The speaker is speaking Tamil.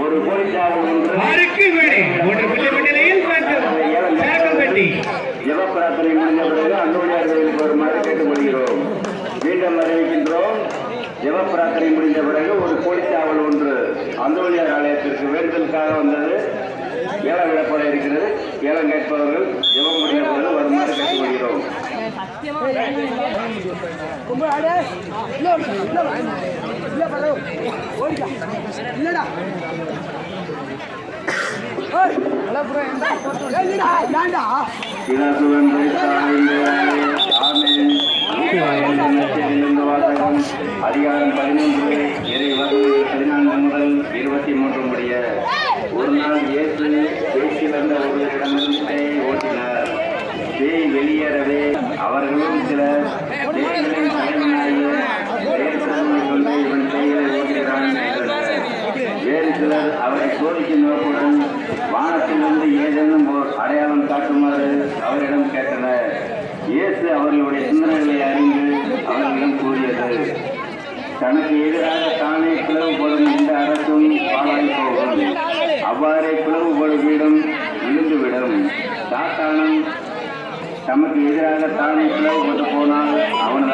ஒரு கோழிச்சாவல் ஜபப்பிரார்த்தனை முடிந்த பிறகு அந்தோணியார் கோயிலுக்கு வருமாறு கேட்டுக்கொள்கிறோம். மீண்டும் அறிவிக்கின்றோம். ஜபப்பிரார்த்தனை முடிந்த பிறகு ஒரு கோழிச்சாவல் ஒன்று அந்தோணியார் ஆலயத்திற்கு வேண்டுதலுக்காக வந்தது. ஏலம் விடப்பட இருக்கிறது. ஏலம் கேட்பவர்கள் ஜபம் முடிந்த பிறகு வருமாறு கேட்டுக்கொள்கிறோம். அதிகாரம் 11 14 முதல் 23 முடிய ஒரு நாள் இயேசு பேச்சிலிருந்த ஒருவரிடமிருந்து ஓட்டினார். பேய் வெளியேறவே அவர்களும் சிலர் பேய்களின் தலைவனாகிய கொண்டு இவன் பேய்களை ஓட்டுகிறான் என்றனர். வேறு சிலர் அவரை சோதிக்கும் நோக்குடன் வானத்திலிருந்து ஏதேனும் ஓர் அடையாளம் காட்டுமாறு அவரிடம் கேட்டனர். இயேசு அவர்களுடைய சிந்தனைகளை அறிந்து அவர்களிடம் கூறியது, தனக்கு எதிராக தானே பிளவுபடும் இந்த அரசும் பாழாய் போகும். அவ்வாறே பிளவுபடும் வீடும் விழுந்துவிடும். சாத்தானும் தமக்கு எதிராக தானே பிளவுபட்டு போனால் அவன்